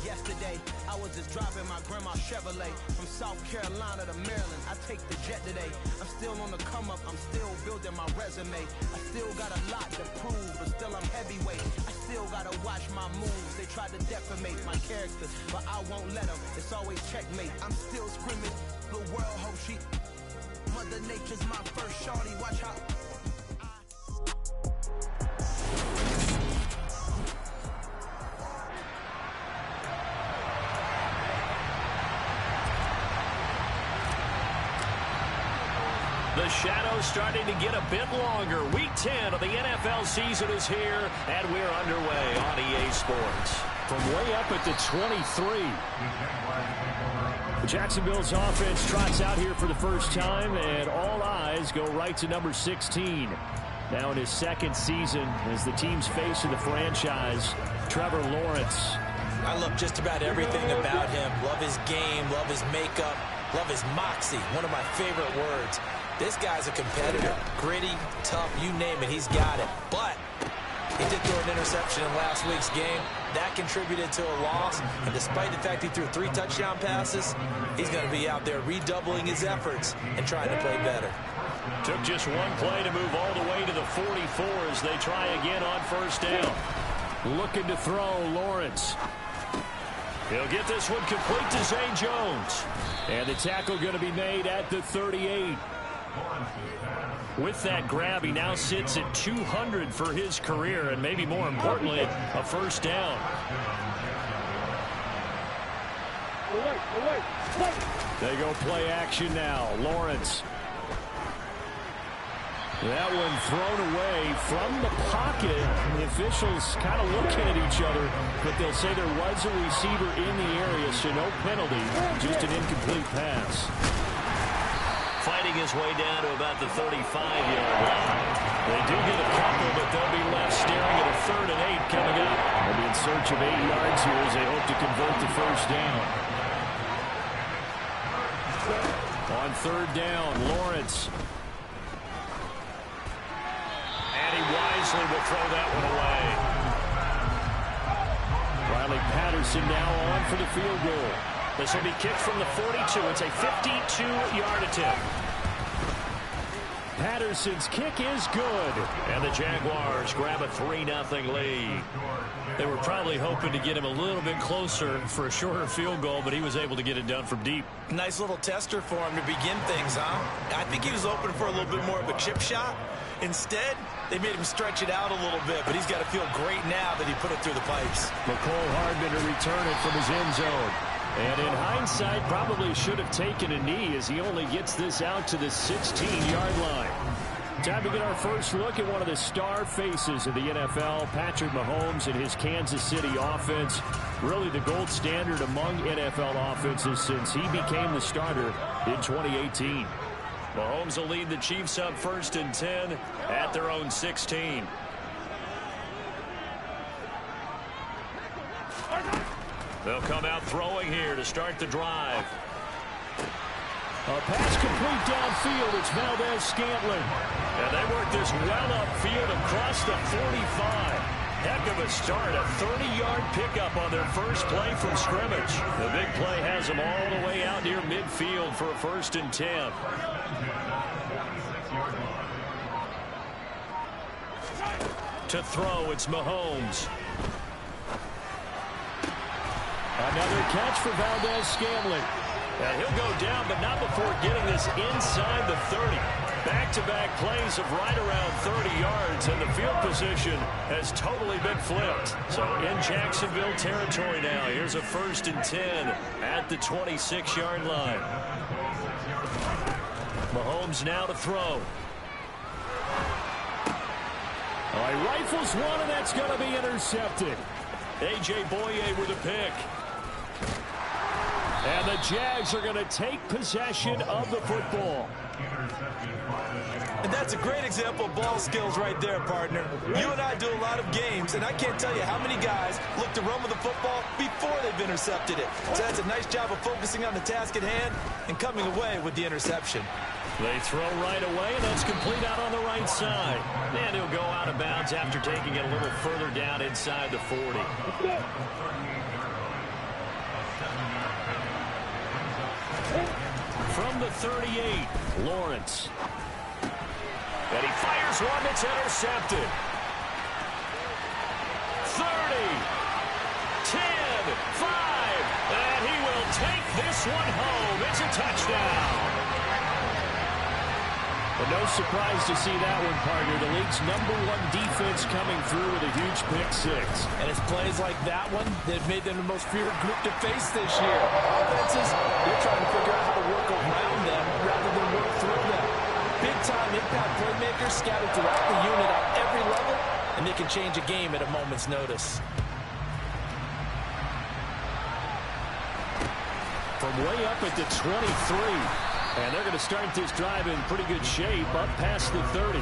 yesterday. I was just driving my grandma's Chevrolet from South Carolina to Maryland. I take the jet today. I'm still on the come up. I'm still building my resume. I still got a lot to prove, but still I'm heavyweight. I still gotta watch my moves. They tried to defamate my character, but I won't let them. It's always checkmate. I'm still screaming. The world hope she. Mother Nature's my first shorty. Watch how. The shadow's starting to get a bit longer. Week 10 of the NFL season is here, and we're underway on EA Sports. From way up at the 23. Jacksonville's offense trots out here for the first time, and all eyes go right to number 16. Now in his second season as the team's face of the franchise, Trevor Lawrence. I love just about everything about him. Love his game, love his makeup, love his moxie. One of my favorite words. This guy's a competitor. Gritty, tough, you name it, he's got it. But he did throw an interception in last week's game. That contributed to a loss. And despite the fact he threw 3 touchdown passes, he's going to be out there redoubling his efforts and trying to play better. Took just one play to move all the way to the 44 as they try again on first down. Looking to throw, Lawrence. He'll get this one complete to Zay Jones. And the tackle going to be made at the 38. With that grab, he now sits at 200 for his career, and maybe more importantly, a first down. They go play action now. Lawrence. That one thrown away from the pocket. The officials kind of looking at each other, but they'll say there was a receiver in the area, so no penalty, just an incomplete pass. Fighting his way down to about the 35-yard line. They do get a couple, but they'll be left staring at a 3rd and 8 coming up. They'll be in search of 8 yards here as they hope to convert the first down. On 3rd down, Lawrence. And he wisely will throw that one away. Riley Patterson now on for the field goal. This will be kicked from the 42. It's a 52-yard attempt. Patterson's kick is good. And the Jaguars grab a 3-0 lead. They were probably hoping to get him a little bit closer for a shorter field goal, but he was able to get it done from deep. Nice little tester for him to begin things, huh? I think he was open for a little bit more of a chip shot. Instead, they made him stretch it out a little bit, but he's got to feel great now that he put it through the pipes. McCole Hardman to return it from his end zone. And in hindsight, probably should have taken a knee as he only gets this out to the 16-yard line. Time to get our first look at one of the star faces of the NFL, Patrick Mahomes and his Kansas City offense. Really the gold standard among NFL offenses since he became the starter in 2018. Mahomes will lead the Chiefs up 1st and 10 at their own 16. They'll come out throwing here to start the drive. A pass complete downfield. It's Valdez-Scantling. And they work this well upfield across the 45. Heck of a start. A 30-yard pickup on their first play from scrimmage. The big play has them all the way out near midfield for a 1st and 10. To throw, it's Mahomes. Another catch for Valdez-Scantling. And he'll go down, but not before getting this inside the 30. Back-to-back plays of right around 30 yards, and the field position has totally been flipped. So in Jacksonville territory now. Here's a 1st and 10 at the 26-yard line. Mahomes now to throw. He rifles one, and that's going to be intercepted. A.J. Boye with a pick. And the Jags are going to take possession of the football. And that's a great example of ball skills right there, partner. You and I do a lot of games, and I can't tell you how many guys look to run with the football before they've intercepted it. So that's a nice job of focusing on the task at hand and coming away with the interception. They throw right away, and that's complete out on the right side. And he'll go out of bounds after taking it a little further down inside the 40. from the 38. Lawrence. And he fires one that's intercepted. 30, 10, 5, and he will take this one home. It's a touchdown. But no surprise to see that one, partner. The league's #1 defense coming through with a huge pick six. And it's plays like that one that made them the most feared group to face this year. Offenses, they're trying to figure out how to work around them rather than work through them. Big-time impact playmakers scattered throughout the unit at every level, and they can change a game at a moment's notice. From way up at the 23. And they're going to start this drive in pretty good shape up past the 30.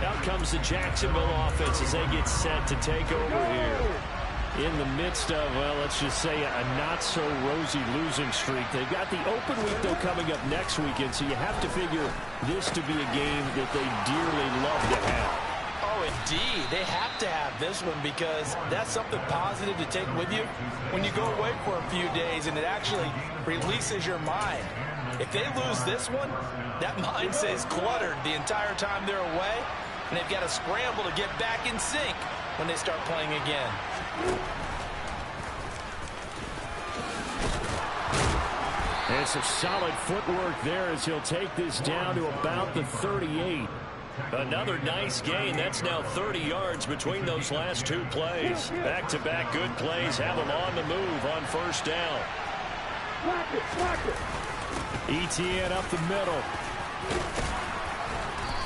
Out comes the Jacksonville offense as they get set to take over here. In the midst of, well, let's just say a not-so-rosy losing streak. They've got the open week, though, coming up next weekend, so you have to figure this to be a game that they dearly love to have. Oh, indeed. They have to have this one because that's something positive to take with you when you go away for a few days, and it actually releases your mind. If they lose this one, that mind stays cluttered the entire time they're away, and they've got to scramble to get back in sync when they start playing again. And some solid footwork there as he'll take this down to about the 38. Another nice gain. That's now 30 yards between those last two plays. Back-to-back good plays have them on the move on first down. Etienne up the middle.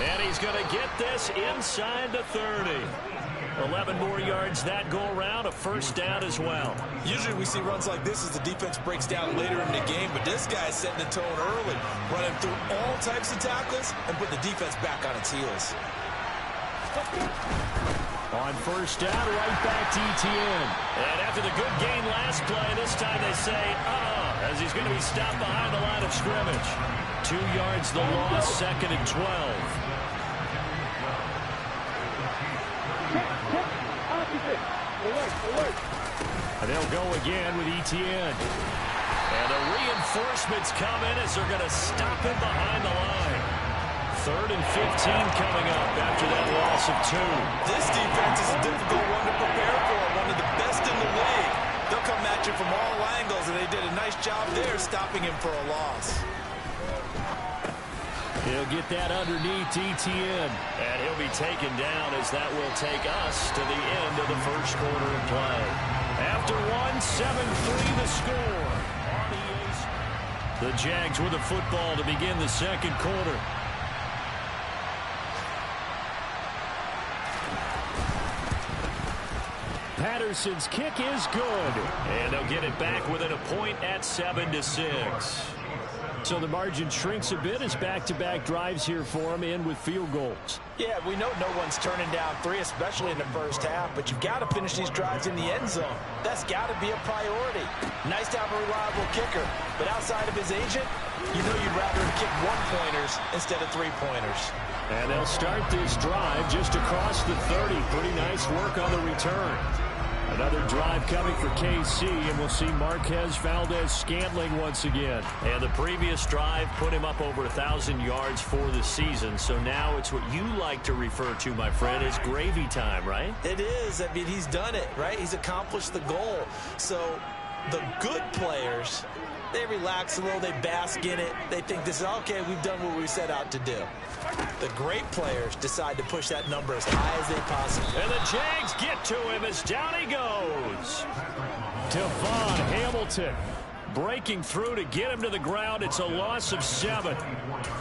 And he's going to get this inside the 30. 11 more yards that go around, a first down as well. Usually we see runs like this as the defense breaks down later in the game, but this guy's setting the tone early, running through all types of tackles and put the defense back on its heels. On first down, right back to Etienne. And after the good gain last play, this time they say, as he's going to be stopped behind the line of scrimmage. 2 yards the loss, 2nd and 12. And they'll go again with Etienne. And the reinforcements come in as they're going to stop him behind the line. 3rd and 15 coming up after that loss of 2. This defense is a difficult one to prepare for, one of the best in the league. They'll come at you from all angles, and they did a nice job there stopping him for a loss. He'll get that underneath Etienne. And he'll be taken down as that will take us to the end of the first quarter of play. After 7-3 the score. The Jags with the football to begin the second quarter. Patterson's kick is good. And they'll get it back within a point at 7-6. So the margin shrinks a bit as back-to-back drives here for him, and with field goals. Yeah, we know no one's turning down 3, especially in the first half, but you've got to finish these drives in the end zone. That's got to be a priority. Nice to have a reliable kicker, but outside of his agent, you know you'd rather him kick 1-pointers instead of 3-pointers. And they'll start this drive just across the 30. Pretty nice work on the return. Another drive coming for KC, and we'll see Marquez Valdes-Scantling once again. And the previous drive put him up over 1,000 yards for the season. So now it's what you like to refer to, my friend, as gravy time, right? It is. I mean, he's done it, right? He's accomplished the goal. So the good players, they relax a little, they bask in it. They think this is, okay, we've done what we set out to do. The great players decide to push that number as high as they possibly can. And the Jags get to him as down he goes. Devon Hamilton breaking through to get him to the ground. It's a loss of 7.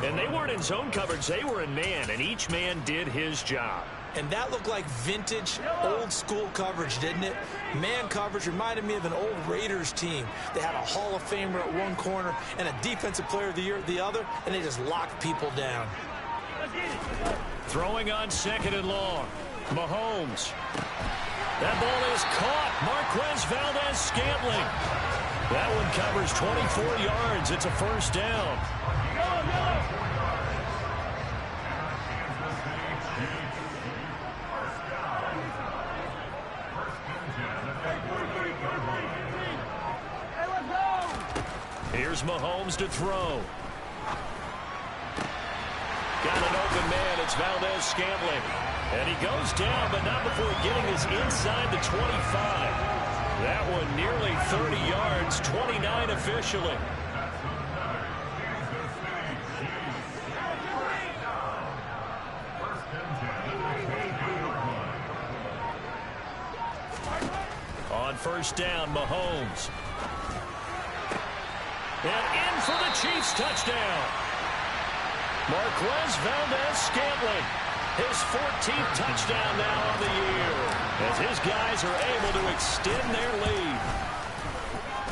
And they weren't in zone coverage. They were in man, and each man did his job. And that looked like vintage, old-school coverage, didn't it? Man coverage reminded me of an old Raiders team. They had a Hall of Famer at one corner and a Defensive Player of the Year at the other, and they just locked people down. Throwing on 2nd and long. Mahomes. That ball is caught. Marquez Valdes-Scantling. That one covers 24 yards. It's a first down. Here's Mahomes to throw. Got an open man. It's Valdez-Scantling. And he goes down, but not before getting us inside the 25. That one nearly 30 yards, 29 officially. On first down, Mahomes. And in for the Chiefs touchdown. Marquez Valdez-Scantling. His 14th touchdown now on the year, as his guys are able to extend their lead.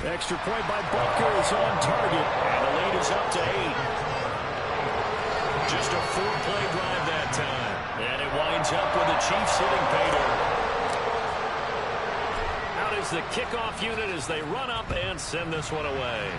Extra point by Butker is on target, and the lead is up to 8. Just a 4-play drive that time, and it winds up with the Chiefs hitting pay dirt. Out is the kickoff unit as they run up and send this one away.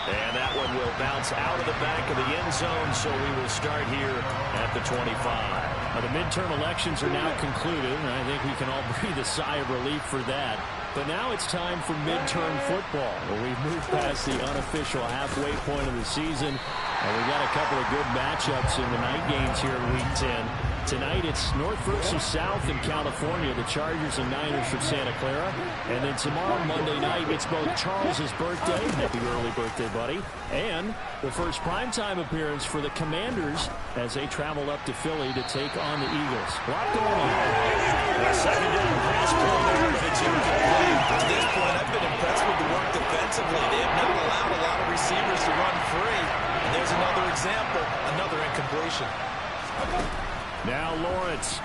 And that one will bounce out of the back of the end zone, so we will start here at the 25. Now, the midterm elections are now concluded, and I think we can all breathe a sigh of relief for that. But now it's time for midterm football, where we've moved past the unofficial halfway point of the season, and we've got a couple of good matchups in the night games here in Week 10. Tonight it's North versus South in California, the Chargers and Niners from Santa Clara. And then tomorrow, Monday night, it's both Charles's birthday, happy early birthday, buddy, and the first primetime appearance for the Commanders as they travel up to Philly to take on the Eagles. A lot going on. Second down pass play there, but it's incomplete. To this point, I've been impressed with the work defensively. They have not allowed a lot of receivers to run free. And there's another example, another incompletion. Now Lawrence.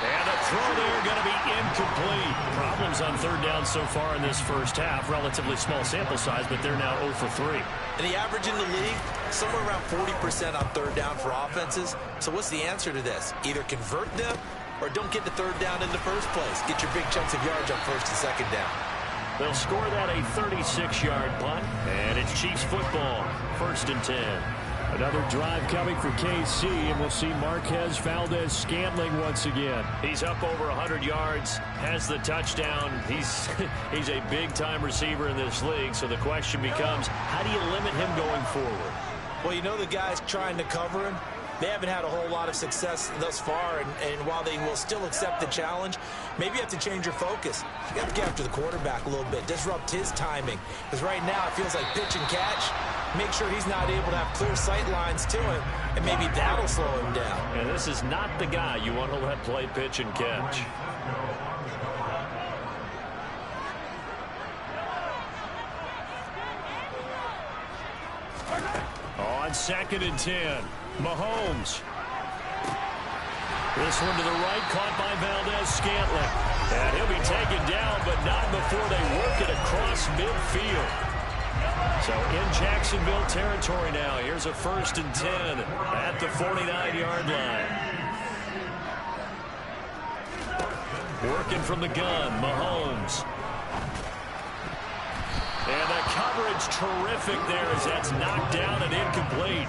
And a throw there going to be incomplete. Problems on third down so far in this first half. Relatively small sample size, but they're now 0 for 3. And the average in the league, somewhere around 40% on third down for offenses. So what's the answer to this? Either convert them or don't get the third down in the first place. Get your big chunks of yards on first and second down. They'll score that a 36-yard punt, and it's Chiefs football, 1st and 10. Another drive coming for KC, and we'll see Marquez Valdez-Scantling once again. He's up over 100 yards, has the touchdown. He's a big-time receiver in this league, so the question becomes, how do you limit him going forward? Well, you know the guys trying to cover him, they haven't had a whole lot of success thus far, and while they will still accept the challenge, maybe you have to change your focus. You have to get after the quarterback a little bit, disrupt his timing, because right now it feels like pitch and catch. Make sure he's not able to have clear sight lines to him, and maybe that'll slow him down. And this is not the guy you want to let play pitch and catch. On 2nd and 10, Mahomes. This one to the right, caught by Valdez-Scantling. And he'll be taken down, but not before they work it across midfield. So in Jacksonville territory now. Here's a 1st and 10 at the 49-yard line. Working from the gun, Mahomes. And the coverage terrific there as that's knocked down and incomplete.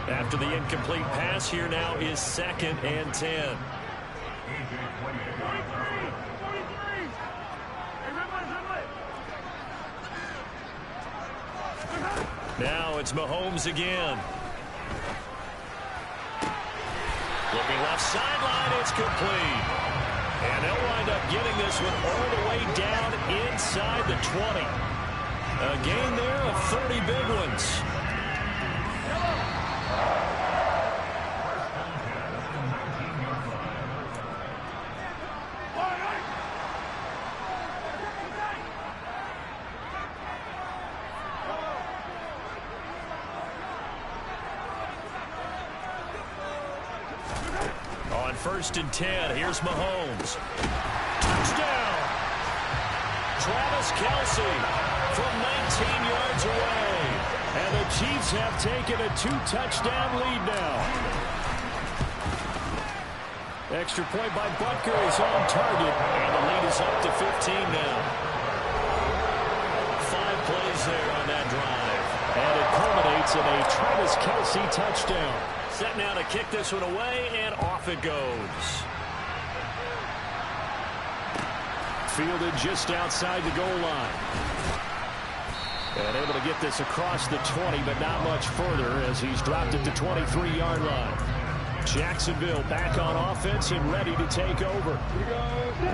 After the incomplete pass, here now is 2nd and 10. Now it's Mahomes again. Looking left sideline, it's complete. And they'll wind up getting this one all the way down inside the 20. A gain there of 30 big ones. On 1st and 10, here's Mahomes. Touchdown! Travis Kelce from 19 yards away. And the Chiefs have taken a 2-touchdown lead now. Extra point by Butker is on target. And the lead is up to 15 now. 5 plays there on that drive. And it culminates in a Travis Kelce touchdown. Set now to kick this one away, and off it goes. Fielded just outside the goal line. And able to get this across the 20, but not much further as he's dropped it to 23-yard line. Jacksonville back on offense and ready to take over.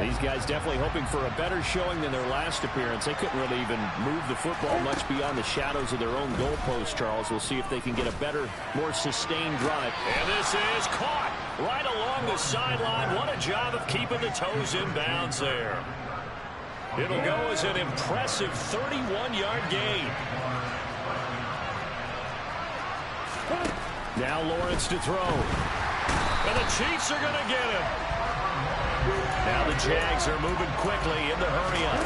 These guys definitely hoping for a better showing than their last appearance. They couldn't really even move the football much beyond the shadows of their own goalpost, Charles. We'll see if they can get a better, more sustained drive. And this is caught right along the sideline. What a job of keeping the toes in bounds there. It'll go as an impressive 31-yard gain. Now Lawrence to throw. And the Chiefs are going to get him. Now the Jags are moving quickly in the hurry-up.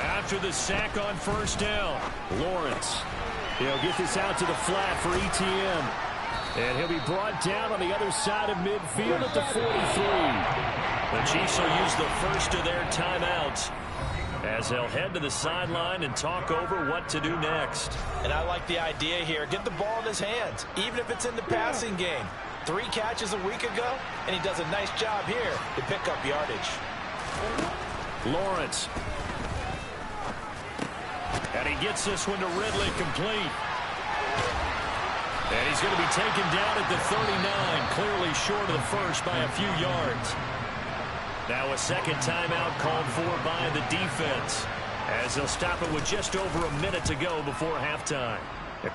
After the sack on first down. Lawrence. He'll get this out to the flat for ETN. And he'll be brought down on the other side of midfield at the 43. The Chiefs will use the first of their timeouts as they'll head to the sideline and talk over what to do next. And I like the idea here. Get the ball in his hands, even if it's in the passing game. 3 catches a week ago, and he does a nice job here to pick up yardage. Lawrence. And he gets this one to Ridley complete. And he's going to be taken down at the 39, clearly short of the first by a few yards. Now a second timeout called for by the defense as they'll stop it with just over a minute to go before halftime.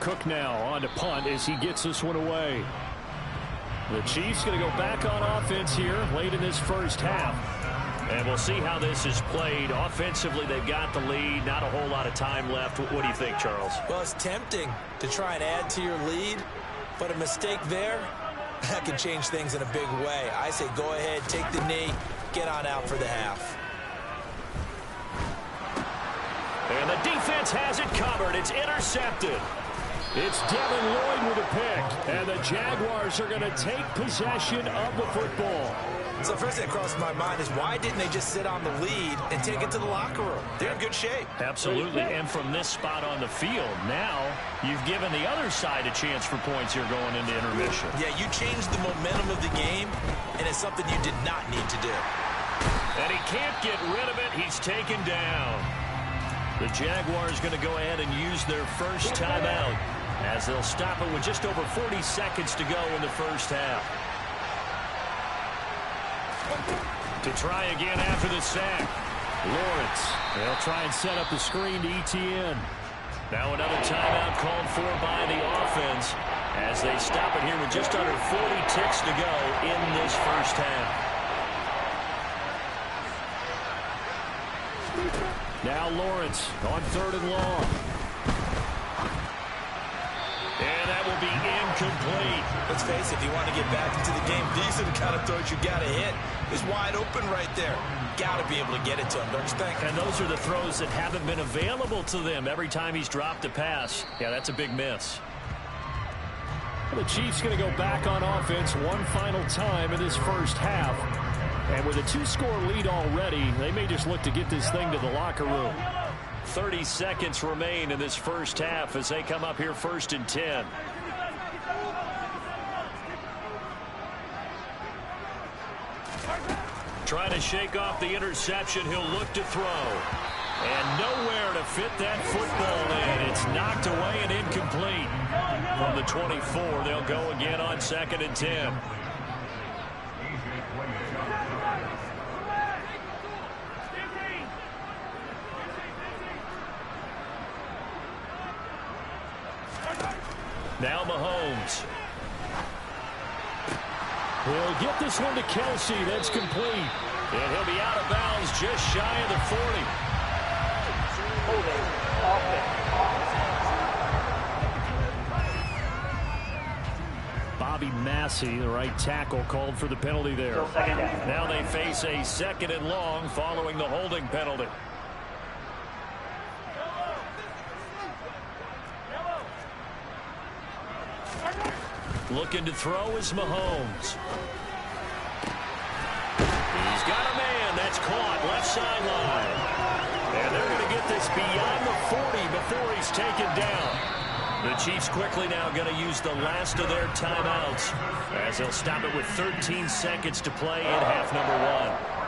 Cook now on to punt as he gets this one away. The Chiefs going to go back on offense here late in this first half. And we'll see how this is played. Offensively, they've got the lead. Not a whole lot of time left. What do you think, Charles? Well, it's tempting to try and add to your lead, but a mistake there, that can change things in a big way. I say go ahead, take the knee, get on out for the half. And the defense has it covered. It's intercepted. It's Devin Lloyd with a pick, and the Jaguars are going to take possession of the football. So first thing that crossed my mind is why didn't they just sit on the lead and take it to the locker room? They're in good shape. Absolutely, and from this spot on the field, now you've given the other side a chance for points here going into intermission. Yeah, you changed the momentum of the game, and it's something you did not need to do. And he can't get rid of it. He's taken down. The Jaguars going to go ahead and use their first timeout as they'll stop it with just over 40 seconds to go in the first half. To try again after the sack. Lawrence. They'll try and set up the screen to ETN. Now another timeout called for by the offense as they stop it here with just under 40 ticks to go in this first half. Now Lawrence on 3rd and long. And that will be incomplete. Let's face it, if you want to get back into the game, these are the kind of throws you got to hit. He's wide open right there. Got to be able to get it to him, don't you think? And those are the throws that haven't been available to them every time he's dropped a pass. Yeah, that's a big miss. The Chiefs going to go back on offense one final time in this first half. And with a 2-score lead already, they may just look to get this thing to the locker room. 30 seconds remain in this first half as they come up here 1st and 10. Trying to shake off the interception. He'll look to throw. And nowhere to fit that football in. It's knocked away and incomplete. From the 24, they'll go again on 2nd and 10. Now Mahomes. He'll get this one to Kelsey. That's complete. And he'll be out of bounds just shy of the 40. Bobby Massey, the right tackle, called for the penalty there. Now they face a 2nd and long following the holding penalty. Looking to throw is Mahomes. He's got a man. That's caught left sideline. And they're going to get this beyond the 40 before he's taken down. The Chiefs quickly now going to use the last of their timeouts as they'll stop it with 13 seconds to play in half number 1.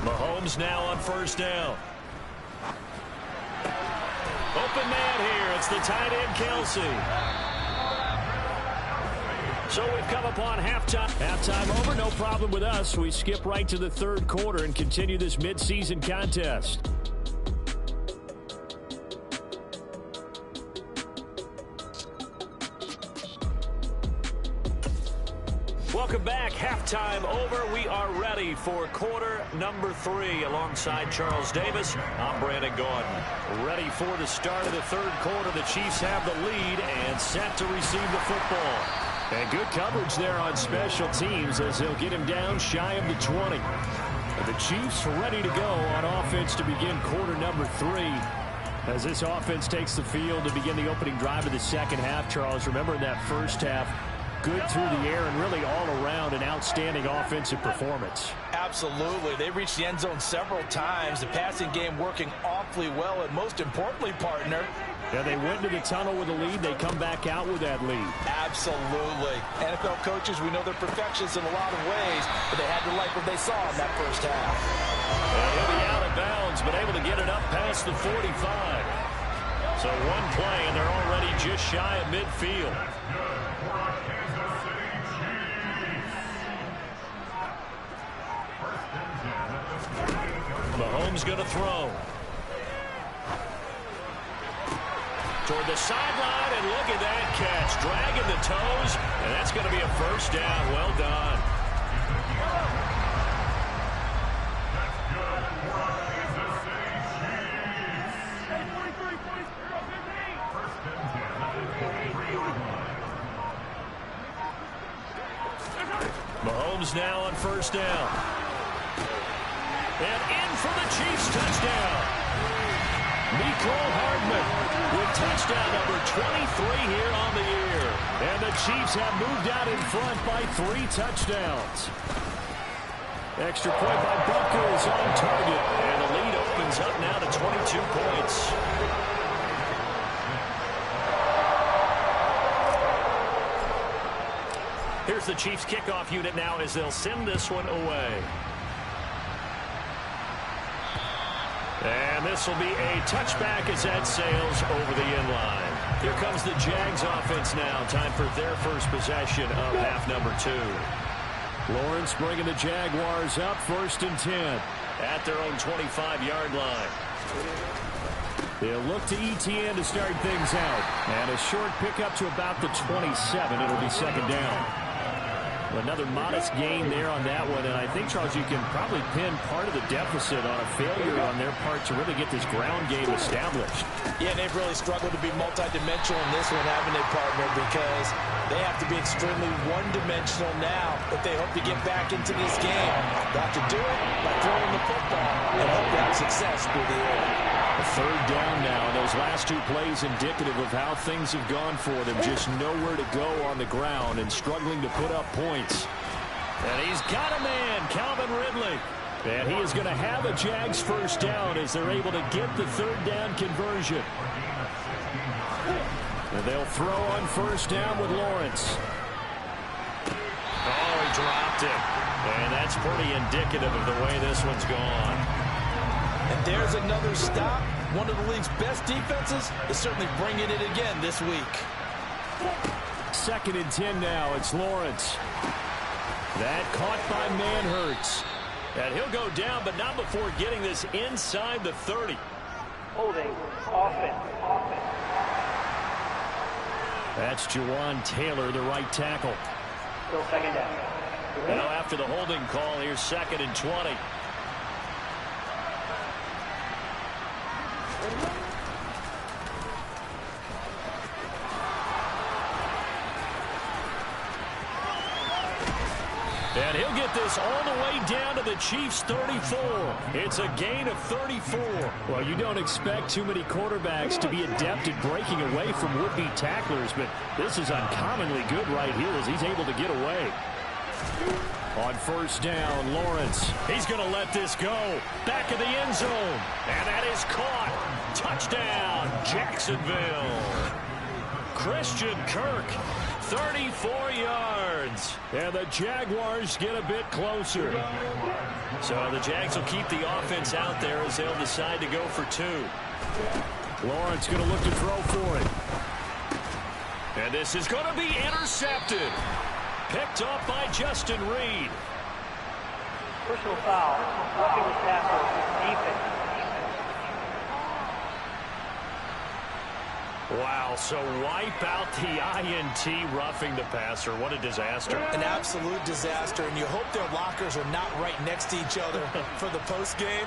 Mahomes now on first down. Open man here. It's the tight end, Kelsey. So we've come upon halftime. Halftime over, no problem with us. We skip right to the third quarter and continue this midseason contest. Welcome back. Halftime over. We are ready for quarter number 3 alongside Charles Davis. I'm Brandon Gaudin. Ready for the start of the third quarter. The Chiefs have the lead and set to receive the football. And good coverage there on special teams as they'll get him down shy of the 20. And the Chiefs ready to go on offense to begin quarter number 3. As this offense takes the field to begin the opening drive of the second half, Charles, remember in that first half, good through the air and really all around an outstanding offensive performance. Absolutely. They reached the end zone several times. The passing game working awfully well. And most importantly, partner, yeah, they went to the tunnel with a lead. They come back out with that lead. Absolutely. NFL coaches, we know they're perfectionists in a lot of ways, but they had to like what they saw in that first half. Well, he'll be out of bounds, but able to get it up past the 45. So one play, and they're already just shy of midfield. Mahomes going to throw. Toward the sideline, and look at that catch. Dragging the toes, and that's going to be a first down. Well done. Mahomes now on first down. And in for the Chiefs touchdown. Mecole Hardman with touchdown number 23 here on the year. And the Chiefs have moved out in front by 3 touchdowns. Extra point by Butker is on target. And the lead opens up now to 22 points. Here's the Chiefs kickoff unit now as they'll send this one away. And this will be a touchback as that sails over the end line. Here comes the Jags offense now. Time for their first possession of half number 2. Lawrence bringing the Jaguars up, 1st and 10 at their own 25-yard line. They'll look to ETN to start things out. And a short pickup to about the 27. It'll be second down. Another modest gain there on that one, and I think, Charles, you can probably pin part of the deficit on a failure on their part to really get this ground game established. Yeah, they've really struggled to be multidimensional in this one, haven't they, partner, because they have to be extremely one-dimensional now if they hope to get back into this game. They have to do it by throwing the football and hope to have success through the air. A third down now, and those last 2 plays indicative of how things have gone for them. Just nowhere to go on the ground and struggling to put up points. And he's got a man, Calvin Ridley. And he is going to have a Jags first down as they're able to get the third down conversion. And they'll throw on first down with Lawrence. Oh, he dropped it. And that's pretty indicative of the way this one's gone. And there's another stop. One of the league's best defenses is certainly bringing it again this week. 2nd and 10 now. It's Lawrence. That caught by Manhertz. And he'll go down, but not before getting this inside the 30. Holding offense. That's Jawan Taylor, the right tackle. Still second down. Now after the holding call, here's 2nd and 20. And he'll get this all the way down to the Chiefs' 34. It's a gain of 34. Well, you don't expect too many quarterbacks to be adept at breaking away from would-be tacklers, but this is uncommonly good right here as he's able to get away. On first down, Lawrence. He's going to let this go. Back of the end zone. And that is caught. Touchdown, Jacksonville. Christian Kirk 34 yards. And the Jaguars get a bit closer. So the Jags will keep the offense out there as they'll decide to go for 2. Lawrence going to look to throw for it. And this is going to be intercepted. Picked off by Justin Reed. Personal foul. Roughing the passer. Defense. Wow, so wipe out the INT, roughing the passer. What a disaster. An absolute disaster, and you hope their lockers are not right next to each other for the postgame.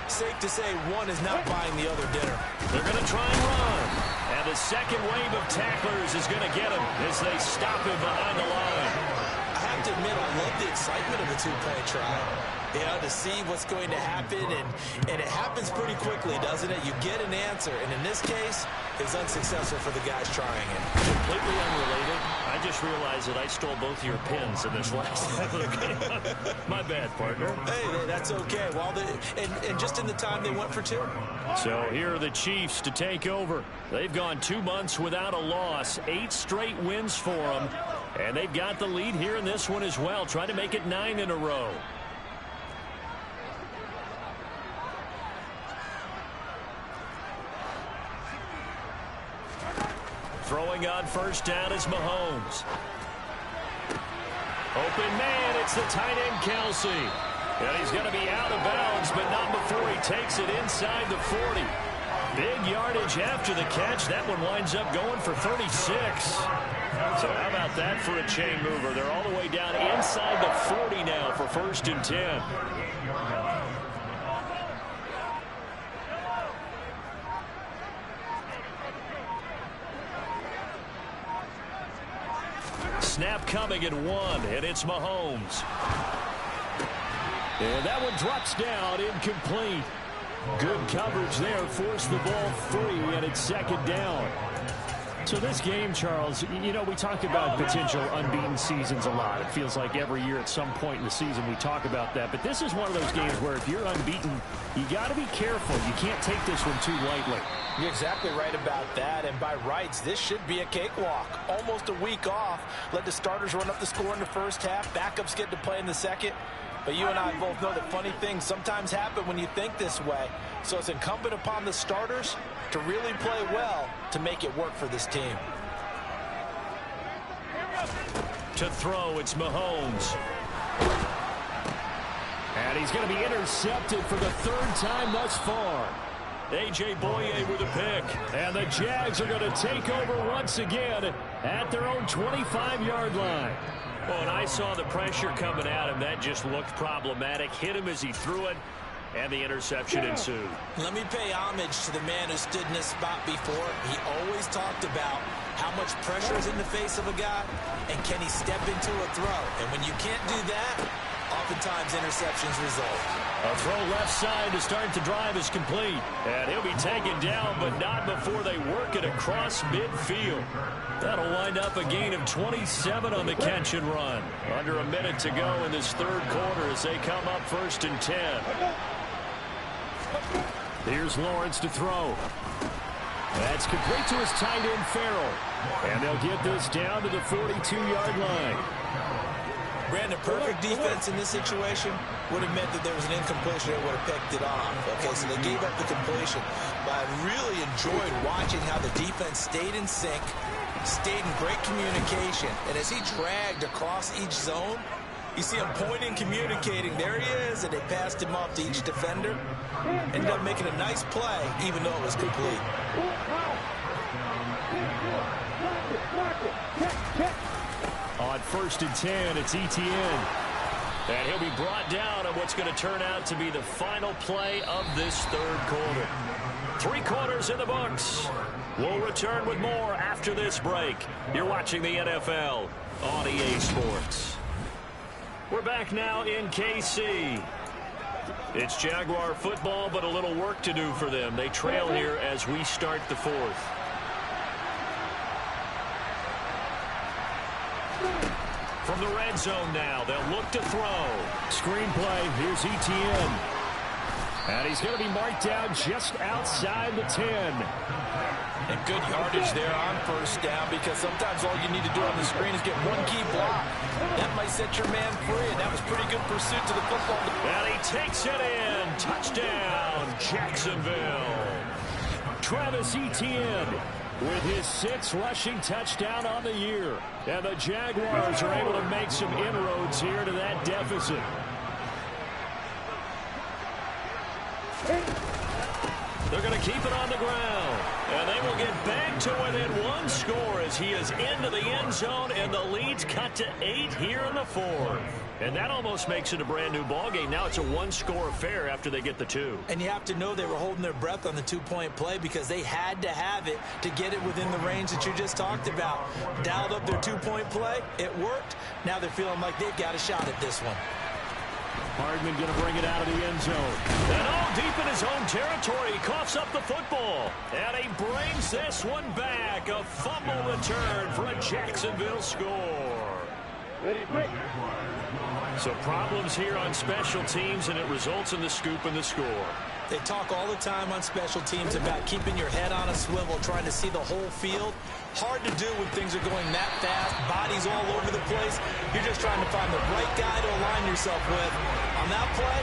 Safe to say one is not buying the other dinner. They're going to try and run. And the second wave of tacklers is going to get him as they stop him behind the line. I have to admit, I love the excitement of a two-point try. You know, to see what's going to happen, and it happens pretty quickly, doesn't it? You get an answer, and in this case, it's unsuccessful for the guys trying it. Completely unrelated. I just realized that I stole both of your pins in this last game. My bad, partner. Hey, that's okay. Well, and just in the time they went for 2. So here are the Chiefs to take over. They've gone 2 months without a loss, 8 straight wins for them, and they've got the lead here in this one as well, trying to make it 9 in a row. Throwing on first down is Mahomes. Open man, it's the tight end Kelsey. And he's going to be out of bounds, but not before he takes it inside the 40. Big yardage after the catch. That one winds up going for 36. So how about that for a chain mover? They're all the way down inside the 40 now for 1st and 10. Snap coming at 1, and it's Mahomes. And that one drops down, incomplete. Good coverage there, forced the ball free, and it's 2nd down. So this game, Charles, you know, we talk about potential unbeaten seasons a lot. It feels like every year at some point in the season we talk about that. But this is one of those games where if you're unbeaten, you got to be careful. You can't take this one too lightly. You're exactly right about that, and by rights, this should be a cakewalk. Almost a week off. Let the starters run up the score in the first half. Backups get to play in the second. But you and I both know that funny things sometimes happen when you think this way. So it's incumbent upon the starters to really play well to make it work for this team. To throw, it's Mahomes. And he's going to be intercepted for the 3rd time thus far. A.J. Boye with a pick. And the Jags are going to take over once again at their own 25-yard line. Well, and I saw the pressure coming at him. That just looked problematic. Hit him as he threw it, and the interception ensued. Let me pay homage to the man who stood in this spot before. He always talked about how much pressure is in the face of a guy, and can he step into a throw. And when you can't do that, oftentimes interceptions result. A throw left side to start the drive is complete. And he'll be taken down, but not before they work it across midfield. That'll wind up a gain of 27 on the catch and run. Under a minute to go in this 3rd quarter as they come up 1st and 10. Here's Lawrence to throw. That's complete to his tight end, Farrell. And they'll get this down to the 42-yard line. Brandon, perfect defense in this situation would have meant that there was an incompletion that would have picked it off. Okay, so they gave up the completion. But I really enjoyed watching how the defense stayed in sync, stayed in great communication. And as he dragged across each zone, you see him pointing, communicating. There he is, and they passed him off to each defender. Ended up making a nice play, even though it was complete. On 1st and 10, it's Etienne. And he'll be brought down on what's going to turn out to be the final play of this 3rd quarter. 3 quarters in the books. We'll return with more after this break. You're watching the NFL on EA Sports. We're back now in KC. It's Jaguar football, but a little work to do for them. They trail here as we start the 4th. From the red zone now, they'll look to throw. Screenplay, here's Etienne. And he's going to be marked down just outside the 10. And good yardage there on first down, because sometimes all you need to do on the screen is get one key block. That might set your man free, and that was pretty good pursuit to the football. And he takes it in. Touchdown, Jacksonville. Travis Etienne with his 6th rushing touchdown on the year. And the Jaguars are able to make some inroads here to that deficit. They're going to keep it on the ground. And they will get back to within 1 score as he is into the end zone, and the lead's cut to 8 here in the 4th. And that almost makes it a brand-new ballgame. Now it's a 1-score affair after they get the 2. And you have to know they were holding their breath on the 2-point play, because they had to have it to get it within the range that you just talked about. Dialed up their 2-point play. It worked. Now they're feeling like they've got a shot at this one. Hardman going to bring it out of the end zone. And all deep in his own territory. He coughs up the football. And he brings this one back. A fumble return for a Jacksonville score. So problems here on special teams, and it results in the scoop and the score. They talk all the time on special teams about keeping your head on a swivel, trying to see the whole field. Hard to do when things are going that fast, bodies all over the place. You're just trying to find the right guy to align yourself with. On that play,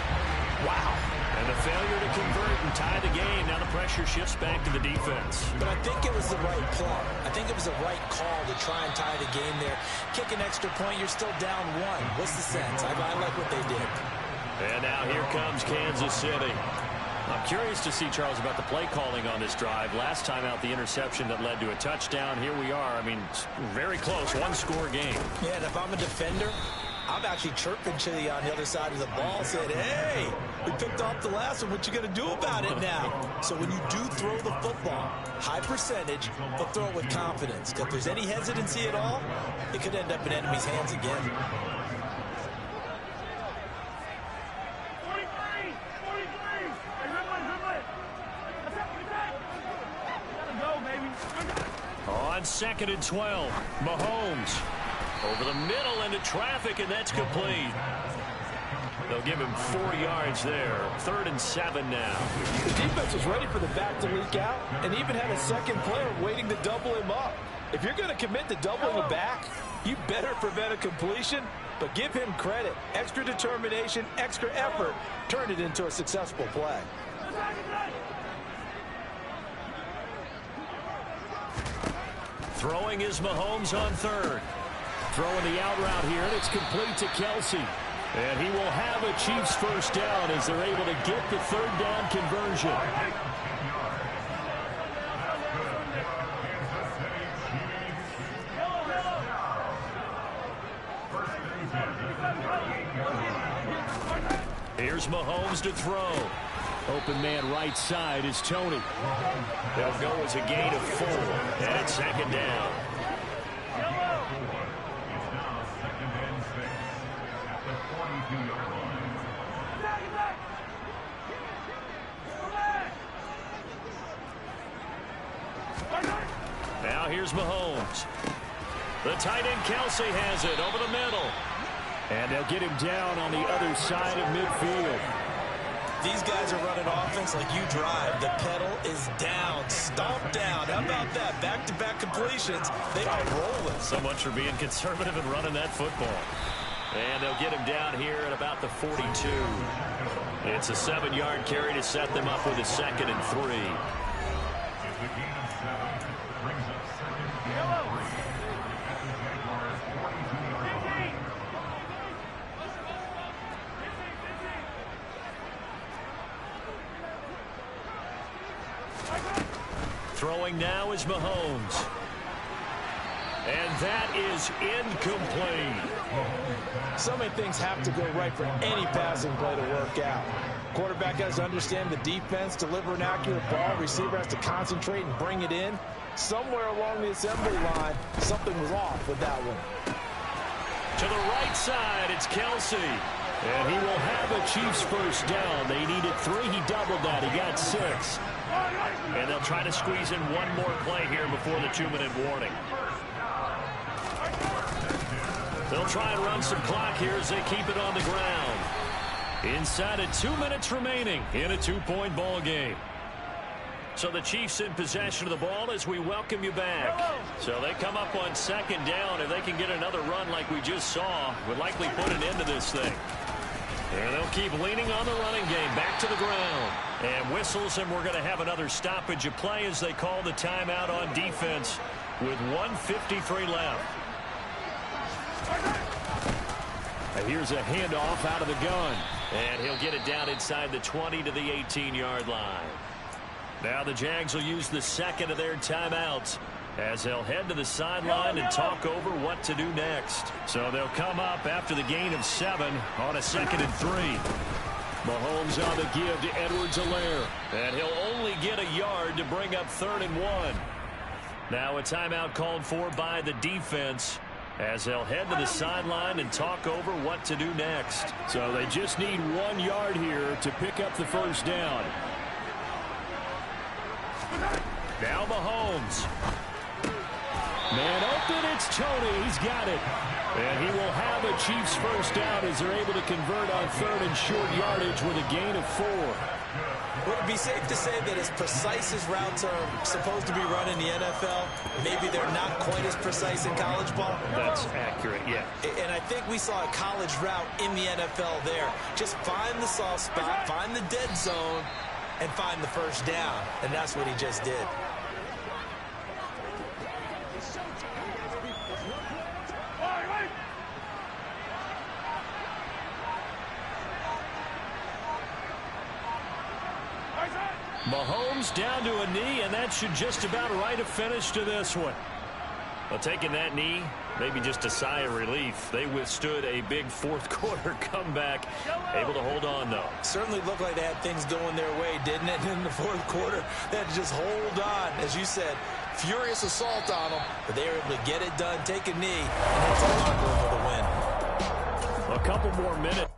wow. And the failure to convert and tie the game. Now the pressure shifts back to the defense. But I think it was the right play. I think it was the right call to try and tie the game there. Kick an extra point, you're still down 1. What's the sense? I like what they did. And now here comes Kansas City. I'm curious to see, Charles, about the play calling on this drive. Last time out, the interception that led to a touchdown. Here we are. I mean, very close, 1-score game. Yeah, and if I'm a defender, I'm actually chirping to you on the other side of the ball, saying, hey, we picked off the last one. What you going to do about it now? So when you do throw the football, high percentage, but throw it with confidence. If there's any hesitancy at all, it could end up in enemy's hands again. On 2nd and 12, Mahomes over the middle into traffic, and that's complete. They'll give him 4 yards there. 3rd and 7 now. The defense was ready for the back to leak out, and even had a second player waiting to double him up. If you're going to commit to doubling the back, you better prevent a completion, but give him credit. Extra determination, extra effort, turned it into a successful play. Throwing is Mahomes on 3rd. Throwing the out route here, and it's complete to Kelce. And he will have a Chiefs first down as they're able to get the 3rd down conversion. Here's Mahomes to throw. Open man right side is Tony. They'll go as a gain of 4. And it's 2nd down. Now here's Mahomes. The tight end Kelce has it over the middle. And they'll get him down on the other side of midfield. These guys are running offense like you drive. The pedal is down, stomped down. How about that? Back-to-back completions. They are rolling. So much for being conservative and running that football. And they'll get him down here at about the 42. It's a 7-yard carry to set them up with a 2nd and 3. Throwing now is Mahomes. And that is incomplete. So many things have to go right for any passing play to work out. Quarterback has to understand the defense, deliver an accurate ball. Receiver has to concentrate and bring it in. Somewhere along the assembly line, something was off with that one. To the right side, it's Kelce. And he will have a Chiefs first down. They needed 3. He doubled that. He got 6. And they'll try to squeeze in one more play here before the 2-minute warning. They'll try and run some clock here as they keep it on the ground. Inside of 2 minutes remaining in a 2-point ball game. So the Chiefs in possession of the ball as we welcome you back. So they come up on second down. If they can get another run like we just saw, would likely put an end to this thing. And they'll keep leaning on the running game back to the ground. And whistles, and we're going to have another stoppage of play as they call the timeout on defense with 1:53 left. And here's a handoff out of the gun. And he'll get it down inside the 20 to the 18-yard line. Now the Jags will use the second of their timeouts as they'll head to the sideline and talk over what to do next. So they'll come up after the gain of 7 on a 2nd and 3. Mahomes on the give to Edwards-Helaire. And he'll only get a yard to bring up 3rd and 1. Now a timeout called for by the defense as they'll head to the sideline and talk over what to do next. So they just need 1 yard here to pick up the first down. Now Mahomes. Man open, it's Tony. He's got it. And he will have a Chiefs first down as they're able to convert on 3rd and short yardage with a gain of 4. Would it be safe to say that as precise as routes are supposed to be run in the NFL, maybe they're not quite as precise in college ball? That's accurate, yeah. And I think we saw a college route in the NFL there. Just find the soft spot, find the dead zone, and find the first down. And that's what he just did. Mahomes down to a knee, and that should just about write a finish to this one. Well, taking that knee, maybe just a sigh of relief. They withstood a big fourth-quarter comeback, able to hold on, though. Certainly looked like they had things going their way, didn't it, in the fourth quarter? They had to just hold on, as you said, furious assault on them, but they were able to get it done, take a knee, and head to the locker room for the win. A couple more minutes.